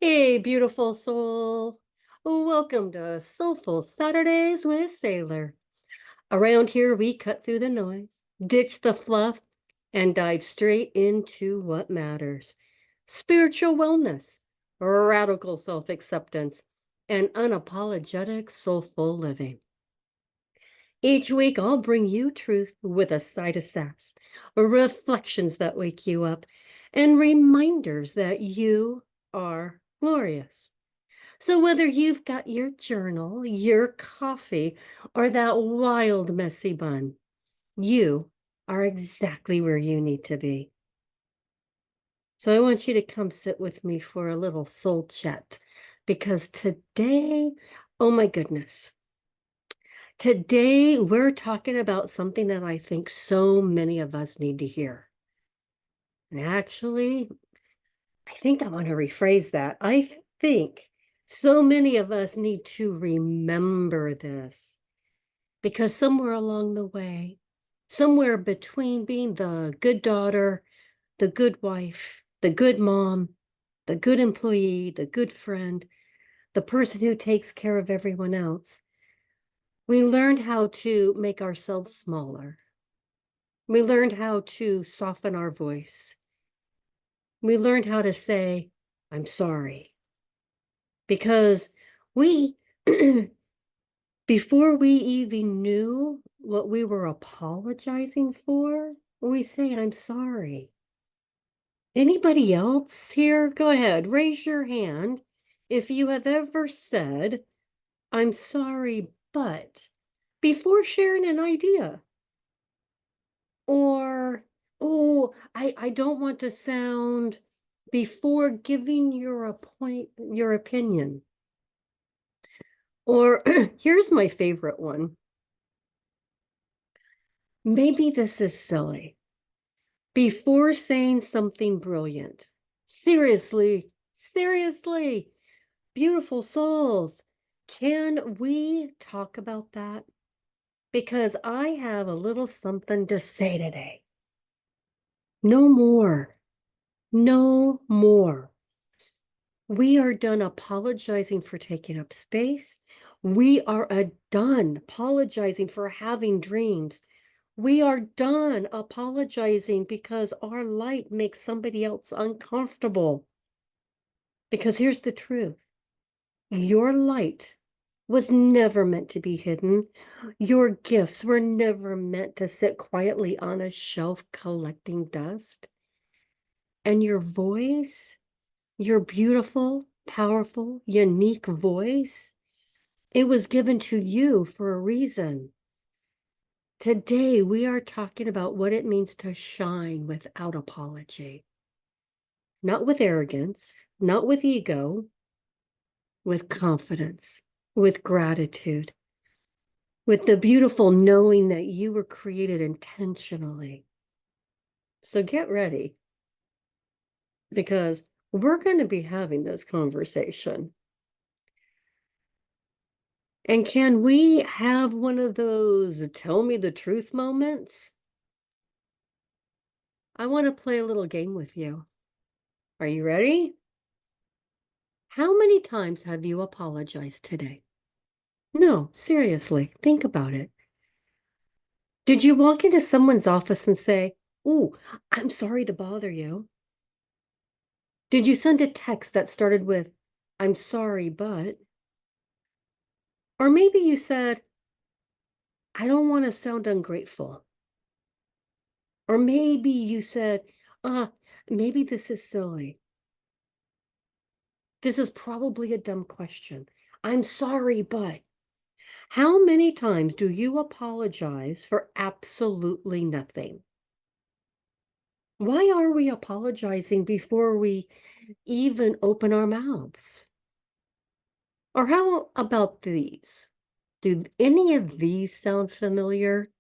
Hey, beautiful soul. Welcome to Soulful Saturdays with Saylor. Around here, we cut through the noise, ditch the fluff, and dive straight into what matters: spiritual wellness, radical self acceptance, and unapologetic soulful living. Each week, I'll bring you truth with a side of sass, reflections that wake you up, and reminders that you are glorious. So, whether you've got your journal, your coffee, or that wild, messy bun, you are exactly where you need to be. So, I want you to come sit with me for a little soul chat because today, oh my goodness, today we're talking about something that I think so many of us need to hear. And actually, I think I want to rephrase that. I think so many of us need to remember this because somewhere along the way, somewhere between being the good daughter, the good wife, the good mom, the good employee, the good friend, the person who takes care of everyone else, we learned how to make ourselves smaller. We learned how to soften our voice. We learned how to say, I'm sorry. Because we, before we even knew what we were apologizing for, we say, I'm sorry. Anybody else here? Go ahead, raise your hand if you have ever said, I'm sorry, but before sharing an idea. Or, oh, I don't want to sound before giving your opinion. Or here's my favorite one. Maybe this is silly. Before saying something brilliant. Seriously, seriously, beautiful souls. Can we talk about that? Because I have a little something to say today. No more. No more. We are done apologizing for taking up space. We are done apologizing for having dreams. We are done apologizing because our light makes somebody else uncomfortable. Because here's the truth: your light was never meant to be hidden. Your gifts were never meant to sit quietly on a shelf collecting dust. And your voice, your beautiful, powerful, unique voice, it was given to you for a reason. Today, we are talking about what it means to shine without apology, not with arrogance, not with ego, with confidence, with gratitude, with the beautiful knowing that you were created intentionally. So get ready because we're going to be having this conversation. And can we have one of those tell me the truth moments? I want to play a little game with you. Are you ready? How many times have you apologized today? No, seriously, think about it. Did you walk into someone's office and say, "Ooh, I'm sorry to bother you"? Did you send a text that started with, "I'm sorry, but"? Or maybe you said, "I don't want to sound ungrateful." Or maybe you said, maybe this is silly. This is probably a dumb question. I'm sorry, but how many times do you apologize for absolutely nothing? Why are we apologizing before we even open our mouths? Or how about these? Do any of these sound familiar?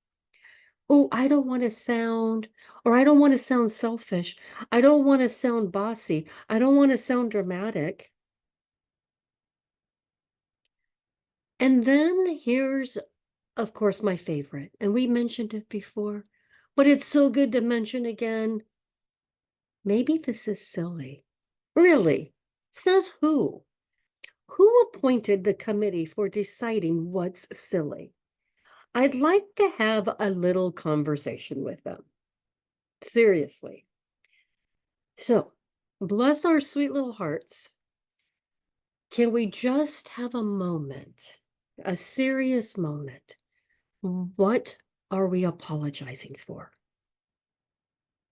Oh, I don't want to sound, or I don't want to sound selfish. I don't want to sound bossy. I don't want to sound dramatic. And then here's, of course, my favorite. And we mentioned it before, but it's so good to mention again. Maybe this is silly. Really Says who? Who appointed the committee for deciding what's silly? I'd like to have a little conversation with them. Seriously. So, bless our sweet little hearts. Can we just have a moment, a serious moment? What are we apologizing for?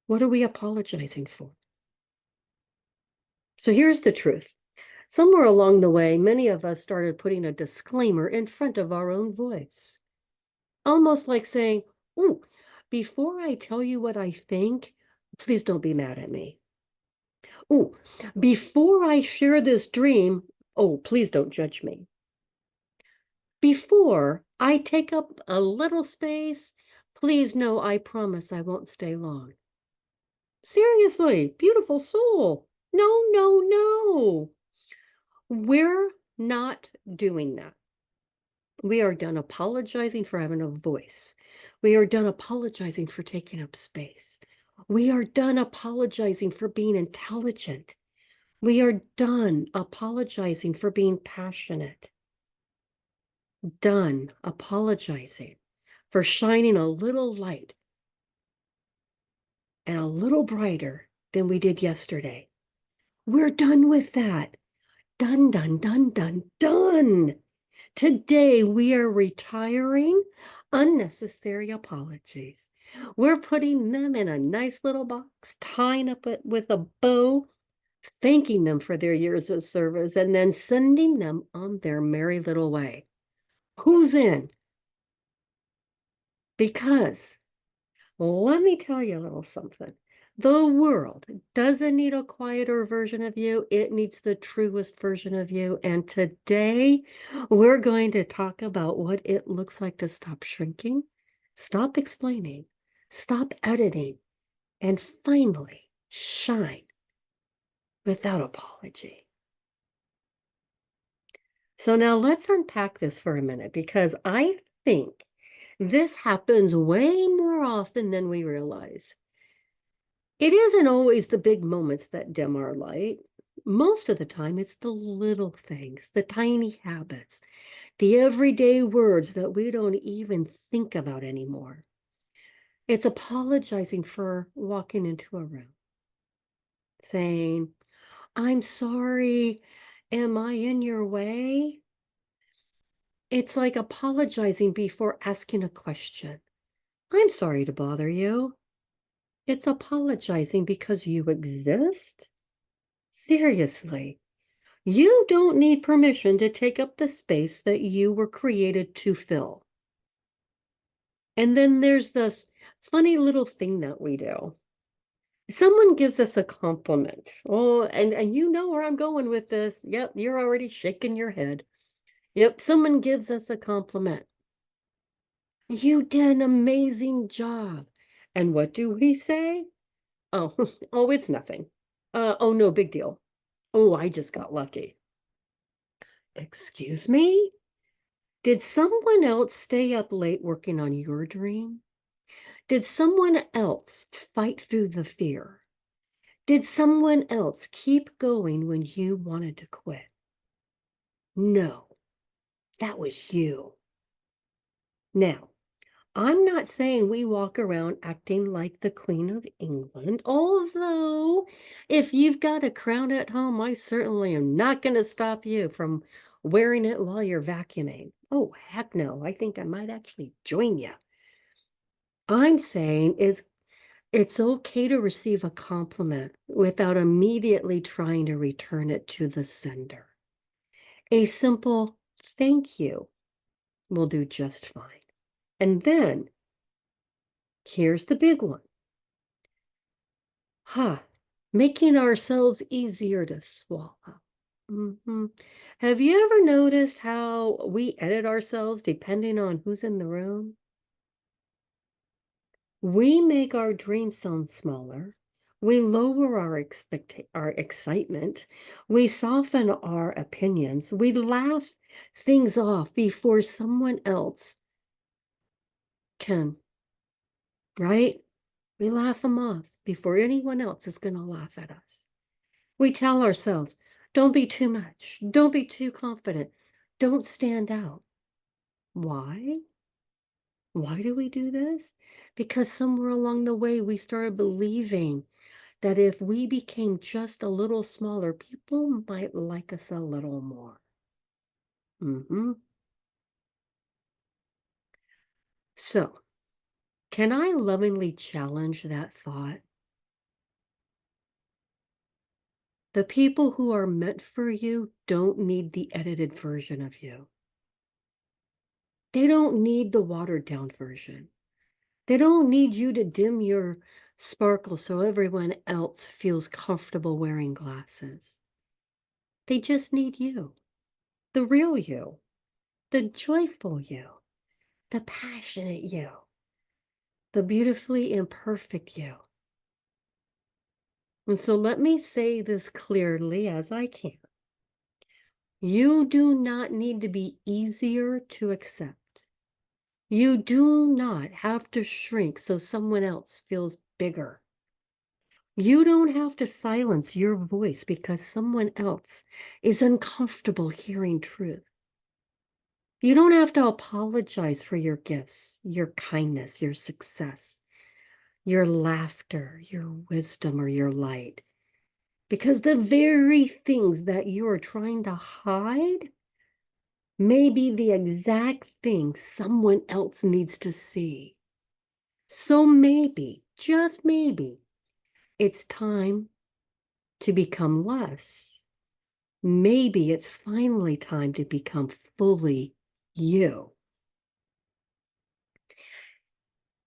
What are we apologizing for? So here's the truth. Somewhere along the way, many of us started putting a disclaimer in front of our own voice, almost like saying, "Ooh, before I tell you what I think, please don't be mad at me. Ooh, before I share this dream, oh, please don't judge me. Before I take up a little space, please know I promise I won't stay long." Seriously, beautiful soul. No, no, no. We're not doing that. We are done apologizing for having a voice. We are done apologizing for taking up space. We are done apologizing for being intelligent. We are done apologizing for being passionate. Done apologizing for shining a little light and a little brighter than we did yesterday. We're done with that. Done, done, done, done, done. Today, we are retiring unnecessary apologies. We're putting them in a nice little box, tying up it with a bow, thanking them for their years of service, and then sending them on their merry little way. Who's in? Because let me tell you a little something. The world doesn't need a quieter version of you. It needs the truest version of you. And today we're going to talk about what it looks like to stop shrinking, stop explaining, stop editing, and finally shine without apology. So now let's unpack this for a minute because I think this happens way more often than we realize. It isn't always the big moments that dim our light. Most of the time, it's the little things, the tiny habits, the everyday words that we don't even think about anymore. It's apologizing for walking into a room, saying, "I'm sorry, am I in your way?" It's like apologizing before asking a question. "I'm sorry to bother you." It's apologizing because you exist. Seriously. You don't need permission to take up the space that you were created to fill. And then there's this funny little thing that we do. Someone gives us a compliment. Oh, and you know where I'm going with this. Yep, you're already shaking your head. Yep, someone gives us a compliment. "You did an amazing job." And what do we say? "Oh, oh, it's nothing. Oh, no big deal. Oh, I just got lucky." Excuse me? Did someone else stay up late working on your dream? Did someone else fight through the fear? Did someone else keep going when you wanted to quit? No, that was you. Now, I'm not saying we walk around acting like the Queen of England, although if you've got a crown at home, I certainly am not going to stop you from wearing it while you're vacuuming. Oh, heck no. I think I might actually join you. I'm saying it's okay to receive a compliment without immediately trying to return it to the sender. A simple thank you will do just fine. And then here's the big one. Making ourselves easier to swallow. Have you ever noticed how we edit ourselves depending on who's in the room? We make our dreams sound smaller. We lower our excitement. We soften our opinions. We laugh things off before someone else can, right? We laugh them off before anyone else is going to laugh at us. We tell ourselves, Don't be too much. Don't be too confident. Don't stand out. Why? Why do we do this? Because somewhere along the way, we started believing that if we became just a little smaller, people might like us a little more. Hmm. So, can I lovingly challenge that thought? The people who are meant for you don't need the edited version of you. They don't need the watered down version. They don't need you to dim your sparkle so everyone else feels comfortable wearing glasses. They just need you, the real you, the joyful you, the passionate you, the beautifully imperfect you. And so let me say this clearly as I can. You do not need to be easier to accept. You do not have to shrink so someone else feels bigger. You don't have to silence your voice because someone else is uncomfortable hearing truth. You don't have to apologize for your gifts, your kindness, your success, your laughter, your wisdom, or your light. Because the very things that you are trying to hide may be the exact thing someone else needs to see. So maybe, just maybe, it's time to become less. Maybe it's finally time to become fully you.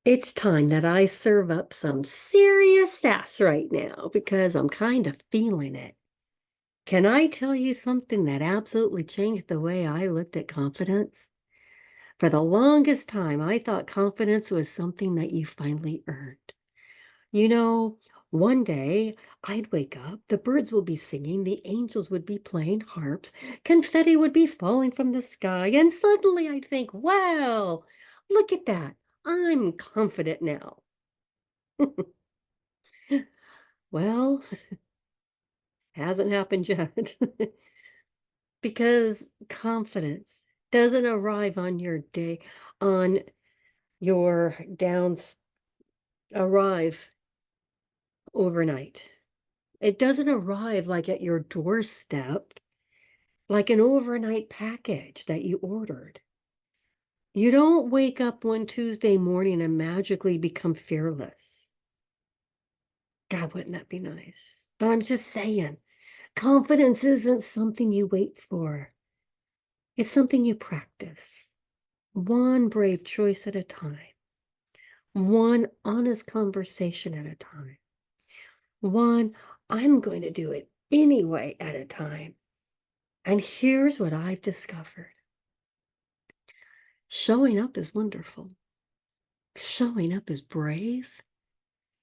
It's time that I serve up some serious sass right now because I'm kind of feeling it. Can I tell you something that absolutely changed the way I looked at confidence? For the longest time, I thought confidence was something that you finally earned. You know, one day I'd wake up, the birds would be singing, the angels would be playing harps, confetti would be falling from the sky, and suddenly I'd think, wow, look at that. I'm confident now. Well, hasn't happened yet. Because confidence doesn't arrive on your day, on your downs, arrive overnight. It doesn't arrive like at your doorstep, like an overnight package that you ordered. You don't wake up one Tuesday morning and magically become fearless. God, wouldn't that be nice? But I'm just saying, confidence isn't something you wait for. It's something you practice, one brave choice at a time, one honest conversation at a time, one I'm going to do it anyway at a time. And here's what I've discovered. Showing up is wonderful. Showing up is brave.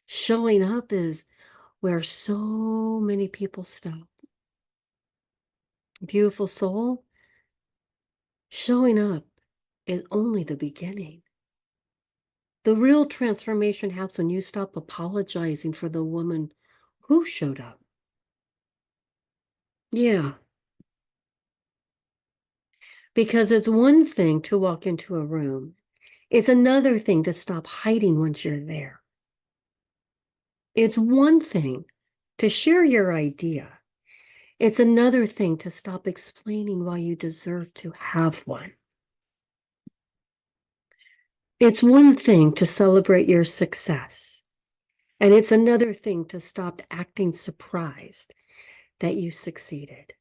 Showing up is where so many people stop. Beautiful soul, showing up is only the beginning. The real transformation happens when you stop apologizing for the woman who showed up. Yeah, because it's one thing to walk into a room. It's another thing to stop hiding once you're there. It's one thing to share your idea. It's another thing to stop explaining why you deserve to have one. It's one thing to celebrate your success, and it's another thing to stop acting surprised that you succeeded.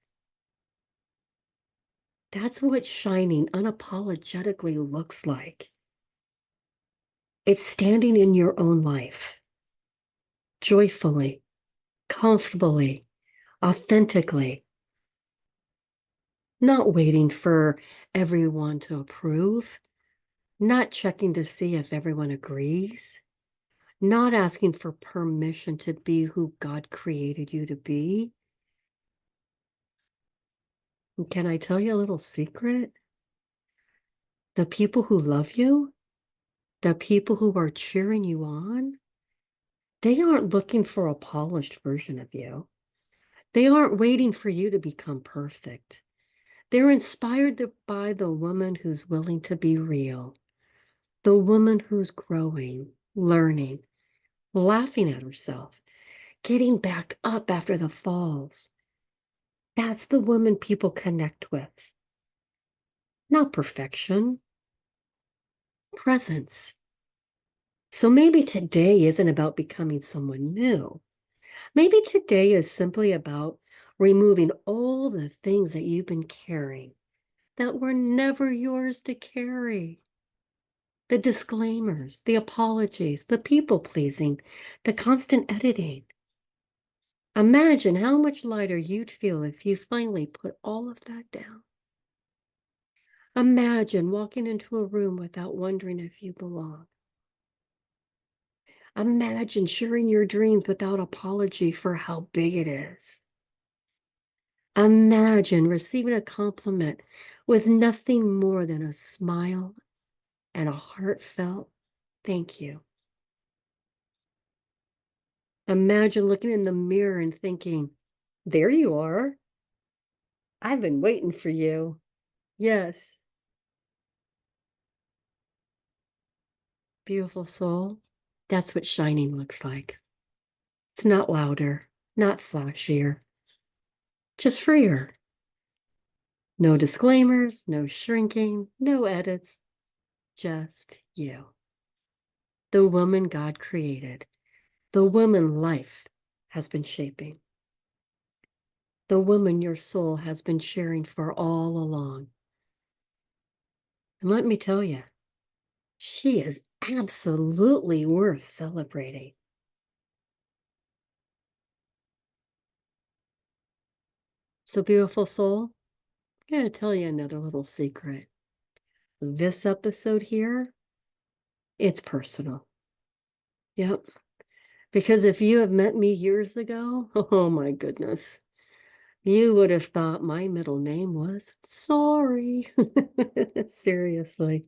That's what shining unapologetically looks like. It's standing in your own life, joyfully, comfortably, authentically, not waiting for everyone to approve, not checking to see if everyone agrees, not asking for permission to be who God created you to be. And can I tell you a little secret? The people who love you, the people who are cheering you on, they aren't looking for a polished version of you. They aren't waiting for you to become perfect. They're inspired by the woman who's willing to be real, the woman who's growing, learning, laughing at herself, getting back up after the falls. That's the woman people connect with. Not perfection, presence. So maybe today isn't about becoming someone new. Maybe today is simply about removing all the things that you've been carrying that were never yours to carry. The disclaimers, the apologies, the people pleasing, the constant editing. Imagine how much lighter you'd feel if you finally put all of that down. Imagine walking into a room without wondering if you belong. Imagine sharing your dreams without apology for how big it is. Imagine receiving a compliment with nothing more than a smile and a heartfelt thank you. Imagine looking in the mirror and thinking, there you are. I've been waiting for you. Yes, beautiful soul. That's what shining looks like. It's not louder, not flashier, just freer. No disclaimers, no shrinking, no edits, just you. The woman God created, the woman life has been shaping, the woman your soul has been sharing for all along. And let me tell you, she is absolutely worth celebrating. So, beautiful soul, I'm going to tell you another little secret. This episode here, it's personal. Yep. Because if you have met me years ago, oh my goodness, you would have thought my middle name was Sorry. Seriously.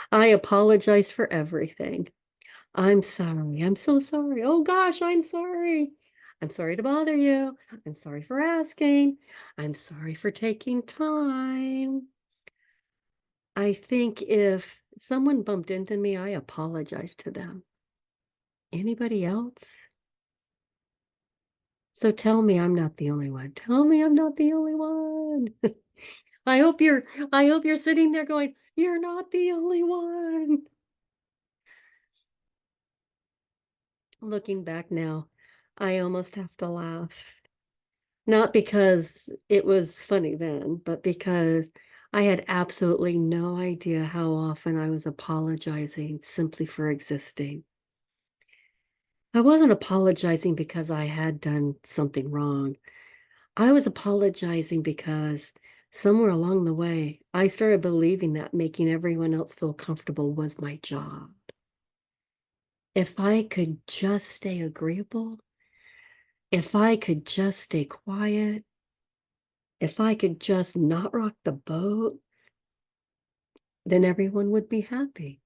I apologize for everything. I'm sorry. I'm so sorry. Oh gosh, I'm sorry. I'm sorry to bother you. I'm sorry for asking. I'm sorry for taking time. I think if someone bumped into me, I apologize to them. Anybody else? So tell me I'm not the only one. Tell me I'm not the only one. I hope you're sitting there going, you're not the only one. Looking back now, I almost have to laugh. Not because it was funny then, but because I had absolutely no idea how often I was apologizing simply for existing. I wasn't apologizing because I had done something wrong. I was apologizing because somewhere along the way, I started believing that making everyone else feel comfortable was my job. If I could just stay agreeable, if I could just stay quiet, if I could just not rock the boat, then everyone would be happy.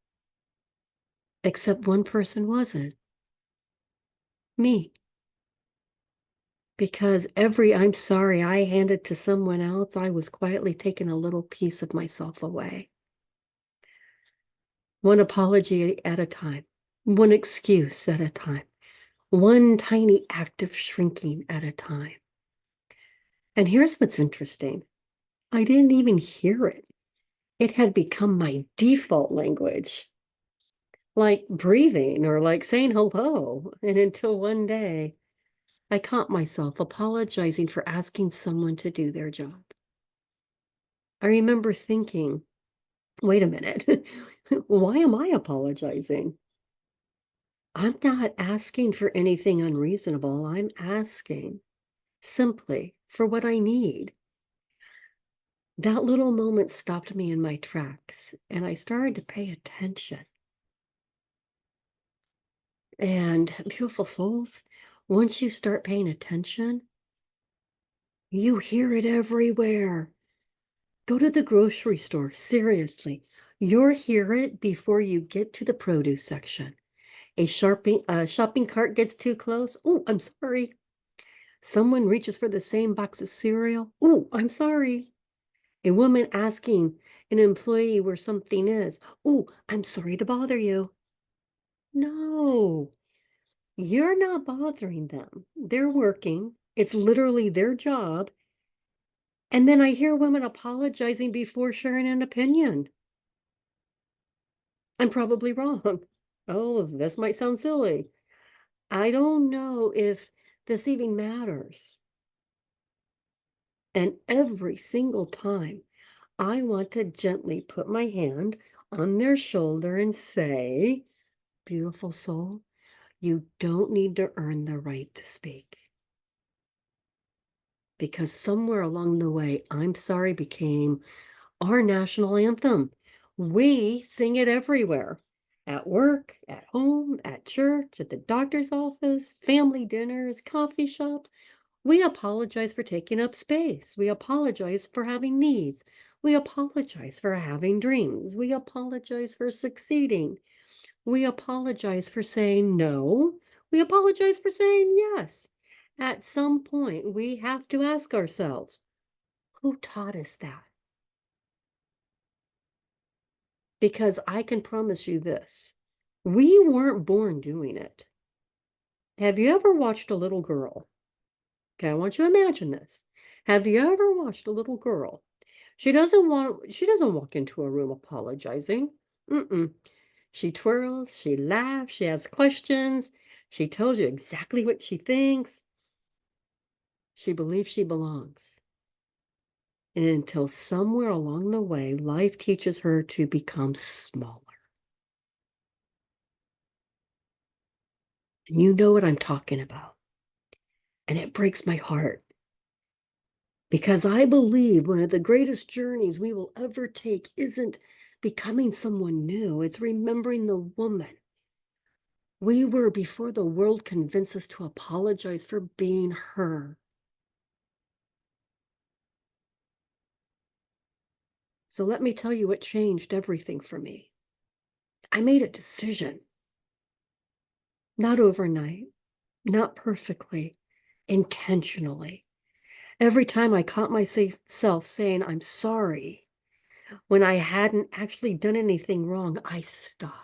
Except one person wasn't, me. Because every I'm sorry I handed to someone else, I was quietly taking a little piece of myself away. One apology at a time, one excuse at a time, one tiny act of shrinking at a time. And here's what's interesting. I didn't even hear it. It had become my default language, like breathing or like saying hello. And until one day, I caught myself apologizing for asking someone to do their job. I remember thinking, wait a minute, why am I apologizing? I'm not asking for anything unreasonable. I'm asking simply for what I need. That little moment stopped me in my tracks, and I started to pay attention. And beautiful souls, once you start paying attention, you hear it everywhere. Go to the grocery store, seriously. You'll hear it before you get to the produce section. A shopping cart gets too close. Oh, I'm sorry. Someone reaches for the same box of cereal. Oh, I'm sorry. A woman asking an employee where something is. Oh, I'm sorry to bother you. No, you're not bothering them. They're working. It's literally their job. And then I hear women apologizing before sharing an opinion. I'm probably wrong. Oh, this might sound silly. I don't know if this even matters. And every single time, I want to gently put my hand on their shoulder and say, beautiful soul, you don't need to earn the right to speak. Because somewhere along the way, I'm sorry became our national anthem. We sing it everywhere. At work, at home, at church, at the doctor's office, family dinners, coffee shops. We apologize for taking up space. We apologize for having needs. We apologize for having dreams. We apologize for succeeding. We apologize for saying no. We apologize for saying yes. At some point, we have to ask ourselves, who taught us that? Because I can promise you this, we weren't born doing it. Have you ever watched a little girl? Okay, I want you to imagine this. Have you ever watched a little girl? She doesn't walk into a room apologizing. Mm-mm. She twirls, she laughs, she asks questions, she tells you exactly what she thinks. She believes she belongs. And until somewhere along the way, life teaches her to become smaller. And you know what I'm talking about. And it breaks my heart because I believe one of the greatest journeys we will ever take isn't becoming someone new, it's remembering the woman we were before the world convinced us to apologize for being her. So let me tell you what changed everything for me. I made a decision, not overnight, not perfectly, intentionally. Every time I caught myself saying, I'm sorry, when I hadn't actually done anything wrong, I stopped.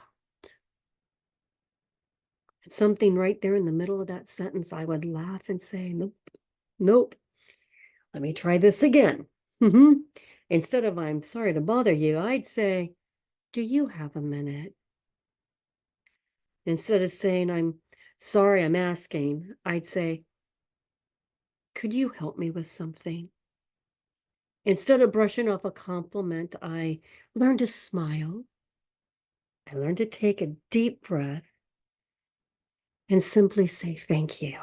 Something right there in the middle of that sentence, I would laugh and say, nope, nope, let me try this again. Instead of, I'm sorry to bother you, I'd say, do you have a minute? Instead of saying, I'm sorry, I'm asking, I'd say, could you help me with something? Instead of brushing off a compliment, I learned to smile. I learned to take a deep breath and simply say, thank you.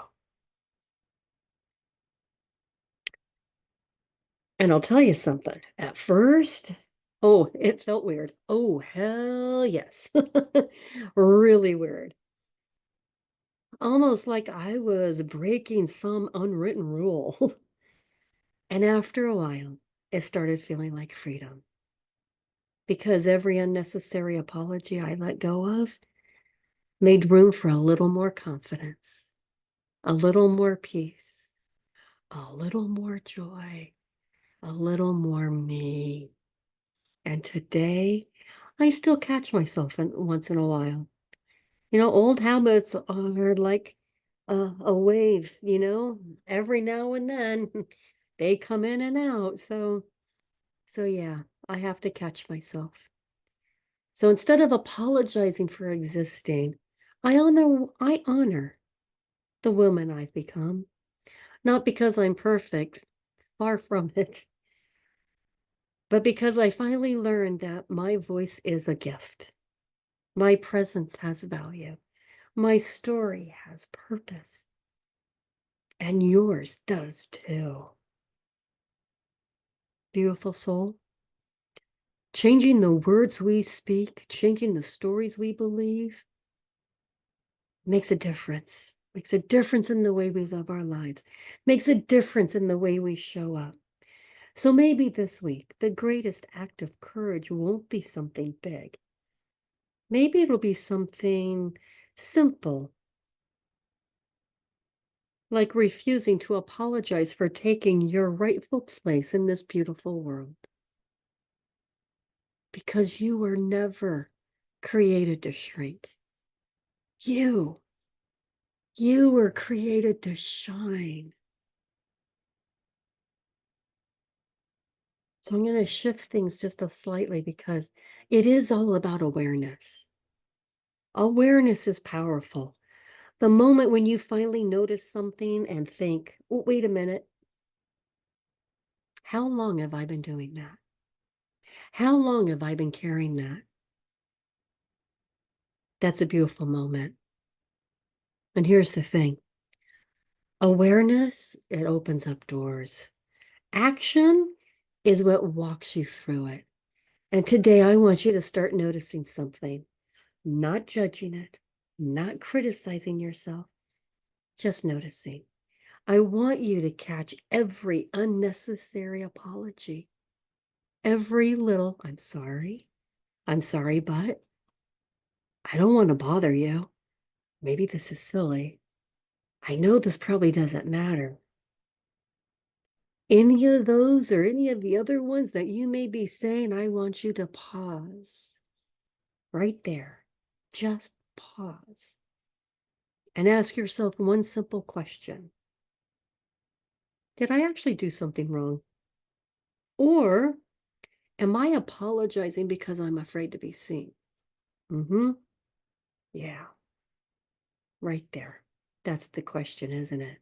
And I'll tell you something. At first, oh, it felt weird. Oh, hell yes. Really weird. Almost like I was breaking some unwritten rule. And after a while, it started feeling like freedom. Because every unnecessary apology I let go of made room for a little more confidence, a little more peace, a little more joy, a little more me. And today, I still catch myself once in a while. Old habits are like a wave, every now and then they come in and out. So yeah, I have to catch myself. So instead of apologizing for existing, I honor the woman I've become. Not because I'm perfect, far from it, but because I finally learned that my voice is a gift. My presence has value. My story has purpose. And yours does too. Beautiful soul. Changing the words we speak, changing the stories we believe makes a difference. Makes a difference in the way we live our lives. Makes a difference in the way we show up. So maybe this week, the greatest act of courage won't be something big. Maybe it'll be something simple, like refusing to apologize for taking your rightful place in this beautiful world. Because you were never created to shrink. You, you were created to shine. So I'm going to shift things just a slightly because it is all about awareness. Awareness is powerful. The moment when you finally notice something and think, oh, wait a minute, how long have I been doing that? How long have I been carrying that? That's a beautiful moment. And here's the thing. Awareness, it opens up doors. Action is what walks you through it. And today I want you to start noticing something, not judging it, not criticizing yourself, just noticing. I want you to catch every unnecessary apology, every little, I'm sorry, but I don't want to bother you. Maybe this is silly. I know this probably doesn't matter. Any of those or any of the other ones that you may be saying, I want you to pause right there. Just pause and ask yourself one simple question. Did I actually do something wrong? Or am I apologizing because I'm afraid to be seen? Mm-hmm. Yeah, right there. That's the question, isn't it?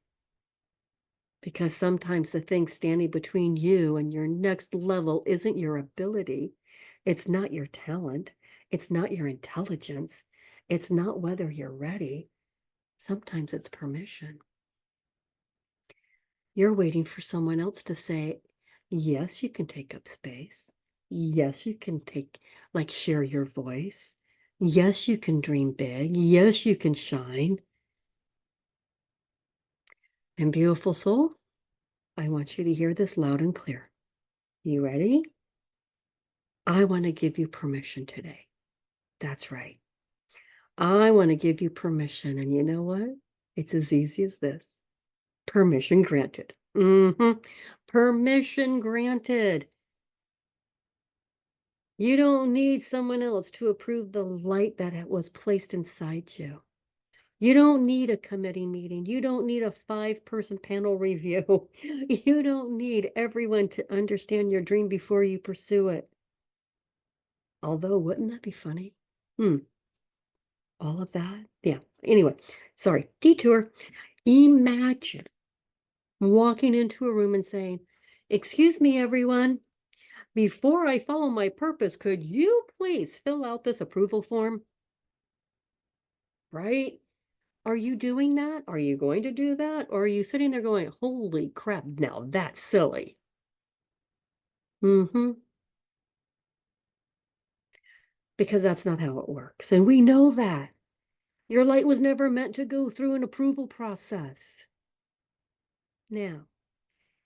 Because sometimes the thing standing between you and your next level isn't your ability. It's not your talent. It's not your intelligence. It's not whether you're ready. Sometimes it's permission. You're waiting for someone else to say, yes, you can take up space. Yes, you can share your voice. Yes, you can dream big. Yes, you can shine. And beautiful soul, I want you to hear this loud and clear. You ready? I want to give you permission today. That's right. I want to give you permission. And you know what? It's as easy as this. Permission granted. Permission granted. You don't need someone else to approve the light that was placed inside you. You don't need a committee meeting. You don't need a 5-person panel review. You don't need everyone to understand your dream before you pursue it. Although, wouldn't that be funny? All of that? Yeah. Anyway, sorry. Detour. Imagine walking into a room and saying, excuse me, everyone. Before I follow my purpose, could you please fill out this approval form? Right? Are you doing that? Are you going to do that? Or are you sitting there going, holy crap, now that's silly? Mm-hmm. Because that's not how it works. And we know that. Your light was never meant to go through an approval process. Now,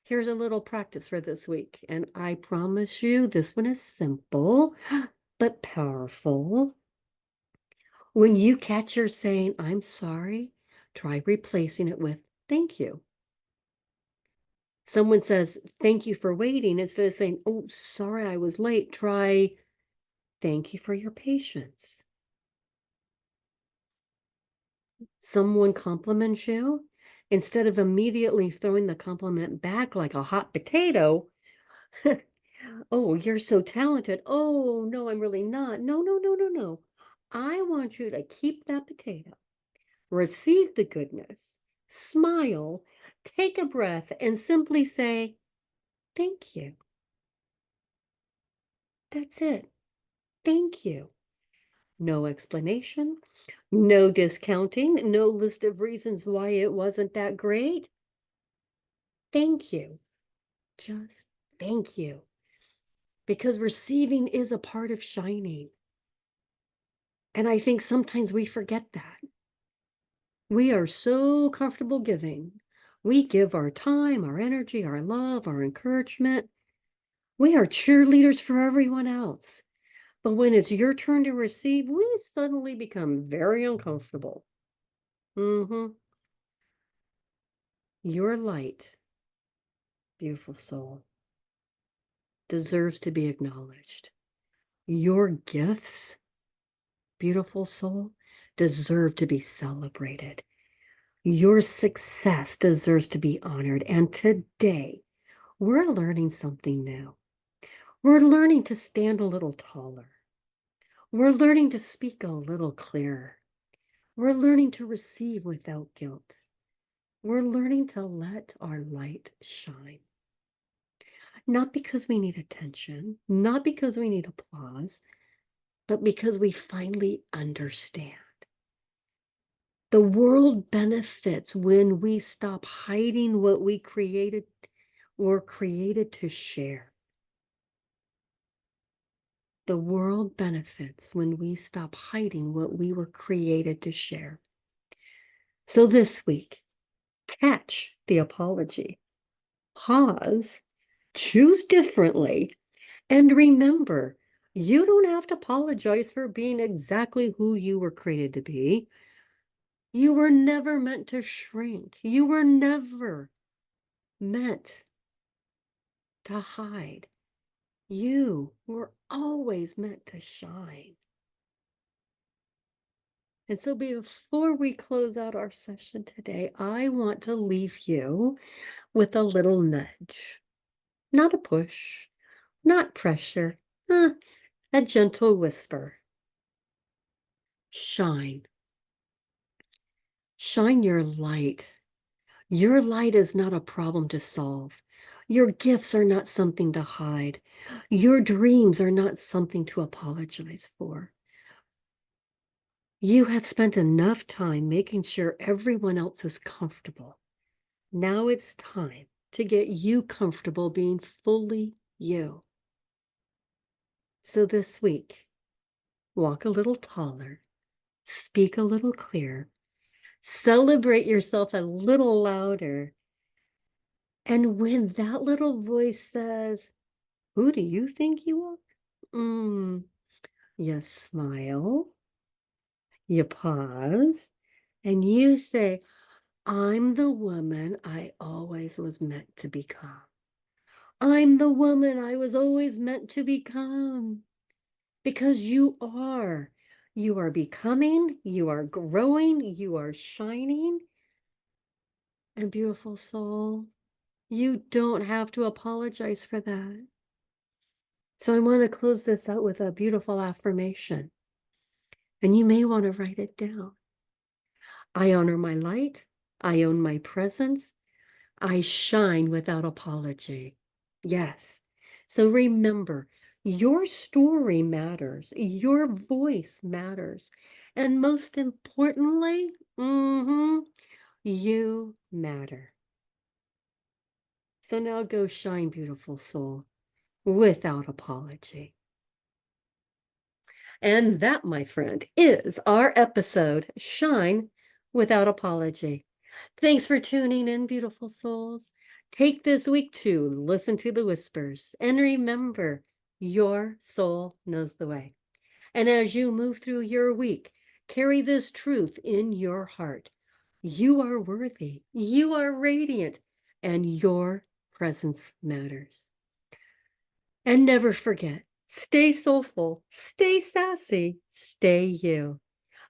here's a little practice for this week. And I promise you, this one is simple, but powerful. When you catch her saying, I'm sorry, try replacing it with thank you. Someone says, thank you for waiting. Instead of saying, oh, sorry, I was late, try thank you for your patience. Someone compliments you. Instead of immediately throwing the compliment back like a hot potato, oh, you're so talented. Oh, no, I'm really not. No, no, no, no, no. I want you to keep that potato, receive the goodness, smile, take a breath, and simply say, thank you. That's it. Thank you. No explanation, no discounting, no list of reasons why it wasn't that great. Thank you. Just thank you. Because receiving is a part of shining. And I think sometimes we forget that. We are so comfortable giving. We give our time, our energy, our love, our encouragement. We are cheerleaders for everyone else. But when it's your turn to receive, we suddenly become very uncomfortable. Your light, beautiful soul, deserves to be acknowledged. Your gifts, beautiful soul, deserve to be celebrated. Your success deserves to be honored. And today, we're learning something new. We're learning to stand a little taller. We're learning to speak a little clearer. We're learning to receive without guilt. We're learning to let our light shine. Not because we need attention, not because we need applause, but because we finally understand. The world benefits when we stop hiding what we created or created to share. The world benefits when we stop hiding what we were created to share. So this week, catch the apology, pause, choose differently, and remember, you don't have to apologize for being exactly who you were created to be. You were never meant to shrink. You were never meant to hide. You were always meant to shine. And so before we close out our session today, I want to leave you with a little nudge. Not a push, not pressure, a gentle whisper. Shine. Shine your light. Your light is not a problem to solve. Your gifts are not something to hide. Your dreams are not something to apologize for. You have spent enough time making sure everyone else is comfortable. Now it's time to get you comfortable being fully you. So this week, walk a little taller, speak a little clearer, celebrate yourself a little louder. And when that little voice says, "Who do you think you are?" You smile, you pause, and you say, "I'm the woman I always was meant to become. I'm the woman I was always meant to become." Because you are. You are becoming, you are growing, you are shining. And beautiful soul, you don't have to apologize for that. So I want to close this out with a beautiful affirmation. And you may want to write it down. I honor my light. I own my presence. I shine without apology. Yes. So remember, your story matters. Your voice matters. And most importantly, you matter. So now go shine, beautiful soul, without apology. And that, my friend, is our episode, Shine Without Apology. Thanks for tuning in, beautiful souls. Take this week to listen to the whispers and remember, your soul knows the way. And as you move through your week, carry this truth in your heart. You are worthy, you are radiant, and your presence matters. And never forget, stay soulful, stay sassy, stay you.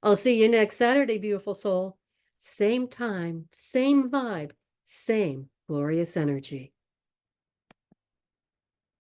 I'll see you next Saturday, beautiful soul. Same time, same vibe, same glorious energy.